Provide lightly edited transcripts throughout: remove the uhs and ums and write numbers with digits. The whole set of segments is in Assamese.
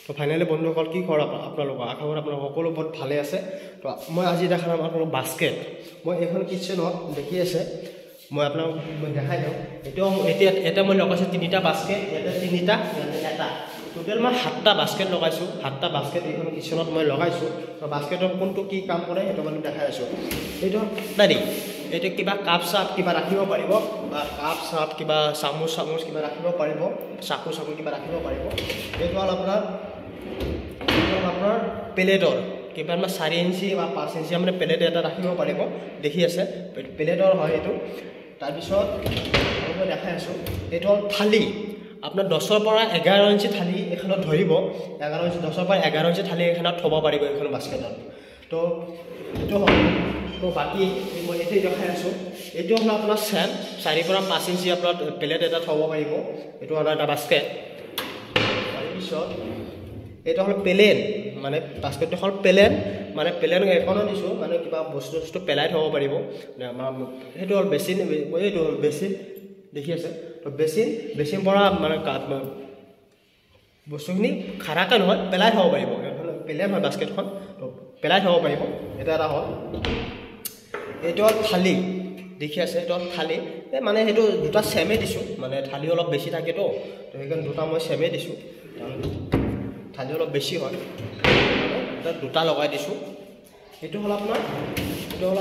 তো ফাইনালি বন্ধুসকল কি খবৰ আপোনালোকৰ আশা কৰোঁ আপোনালোক সকলো বহুত ভালে আছে তো মই আজি দেখাম আপোনালোকক বাস্কেট মই এখন কিচেনত দেখি আছে মই আপোনাক দেখাই দিওঁ এতিয়া মই লগাইছোঁ 3টা বাস্কেট ইয়াতে 3টা এটা টোটেল মই 7টা বাস্কেট লগাইছোঁ 7টা বাস্কেট এইখন কিচেনত মই লগাইছোঁ তো বাস্কেটৰ কোনটো কি কাম কৰে সেইটো মই দেখাই আছোঁ এইটো দাদি এইটো কিবা কাপ চাপ কিবা ৰাখিব পাৰিব বা কাপ চাপ কিবা চামুচ কিবা ৰাখিব পাৰিব চাকু কিবা ৰাখিব পাৰিব এইটো হ'ল আপোনাৰ প্লেটৰ কিবা 4 ইঞ্চি বা 5 ইঞ্চি মানে প্লেট এটা ৰাখিব পাৰিব দেখি আছে প্লেটৰ হয় এইটো তাৰপিছত মই দেখাই আছোঁ এইটো হ'ল থালি আপোনাৰ 10ৰ পৰা 11 ইঞ্চি থালি এখনত ধৰিব 11 ইঞ্চি 10ৰ পৰা 11 ইঞ্চি থালি এখনত থ'ব পাৰিব এখন বাস্কেটত তো এইটো হ'ল তো বাকি মই এটাই দেখাই আছোঁ এইটো হ'ল আপোনাৰ 4 পৰা 5 ইঞ্চি আপোনাৰ প্লেট এটা থ'ব পাৰিব এইটো হ'ল এটা বাস্কেট তাৰপিছত এইটো হ'ল প্লেন মানে বাস্কেটটো হ'ল প্লেন মানে প্লেন এখনো দিছোঁ মানে কিবা বস্তু পেলাই থ'ব পাৰিব সেইটো হ'ল বেচিন এইটো হ'ল বেচিন দেখি আছে তো বেচিন পৰা মানে বস্তুখিনি খাৰাকৈ নহয় পেলাই থ'ব পাৰিব প্লেন হয় বাস্কেটখন তো পেলাই থ'ব পাৰিব এটা হ'ল এইটো হ'ল থালি দেখি আছে এইটো হ'ল থালি মানে সেইটো দুটা চেমে দিছোঁ মানে থালি অলপ বেছি থাকেতো তো সেইকাৰণে দুটা মই চেমে দিছোঁ থালি অলপ বেছি হয় দুটা লগাই দিছোঁ এইটো হ'ল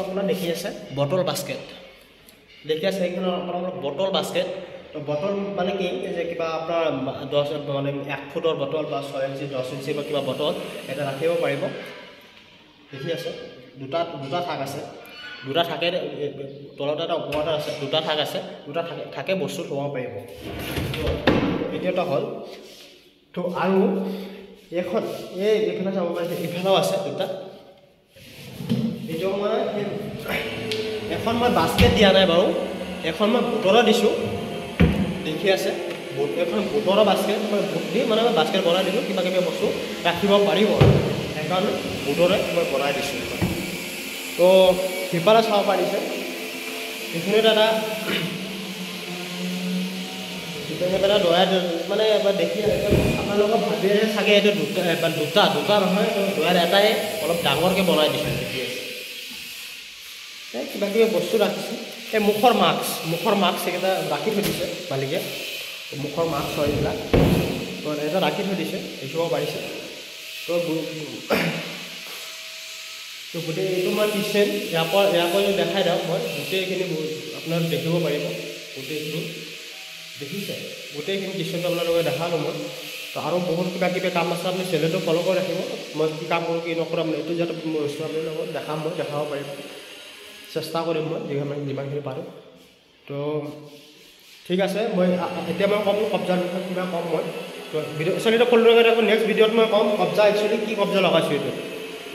আপোনাৰ দেখি আছে বটল বাস্কেট দেখি আছে এইখন আপোনাৰ বটল বাস্কেট তো বটল মানে কি যে কিবা আপোনাৰ 10 মানে 1 ফুটৰ বটল বা 6 ইঞ্চি 10 ইঞ্চি বা কিবা বটল এটা ৰাখিব পাৰিব দেখি আছে দুটা থাক আছে দুটা থাকে তলত এটা ওপৰত আছে দুটা থাক আছে দুটা থাকে বস্তু থ'ব পাৰিব এইটো হ'ল তো আৰু এখন এইফালে চাব পাৰিছে ইফালেও আছে দুটা এইটো মানে এখন মই বাস্কেট দিয়া নাই বাৰু এখন মই বুটৰ দিছোঁ দেখি আছে এখন বুটৰ বাস্কেট মই বুট দি মানে মই বাস্কেট বনাই দিলোঁ কিবা কিবি বস্তু ৰাখিব পাৰিব সেইকাৰণে বুটৰে মই বনাই দিছোঁ তো সিফালে চাব পাৰিছে এইখিনিত এটা দয়াৰ মানে এবাৰ দেখি আপোনালোকে ভাবি আছে চাগে এইটো দুটা নহয় দয়াৰ এটাই অলপ ডাঙৰকৈ বনাই দিছোঁ দেখি আছে কিবা কিবি বস্তু ৰাখিছোঁ এই মুখৰ মাস্ক এইকেইটা ৰাখি থৈ দিছে মালিকে মুখৰ মাস্ক হয় এইবিলাক তো এটা ৰাখি থৈ দিছে দেখিব পাৰিছে তো গোটেই এইটো মই কিচেন ইয়াৰ পৰা যদি দেখাই দিওঁ মই গোটেইখিনি আপোনালোকে দেখিব পাৰিব গোটেইখিনি দেখিছে গোটেইখিনি কিচেনটো আপোনালোকে দেখালোঁ মই তো আৰু বহুত কিবা কিবি কাম আছে আপুনি চেনেলটো ফ'ল' কৰি ৰাখিব মই কি কাম কৰোঁ কি নকৰোঁ আপুনি এইটো যাতে বস্তু আপুনি লগত দেখাম মই দেখাব পাৰিম চেষ্টা কৰিম মই যিমানখিনি পাৰোঁ তো ঠিক আছে মই এতিয়া মই ক'ম কব্জাৰ বিষয়ে কিবা ক'ম মই তো ভিডিঅ' একচুৱেলি ফ'ল' কৰি ৰাখিব নেক্সট ভিডিঅ'ত মই ক'ম কব্জা একচুৱেলি কি কব্জা লগাইছোঁ এইটো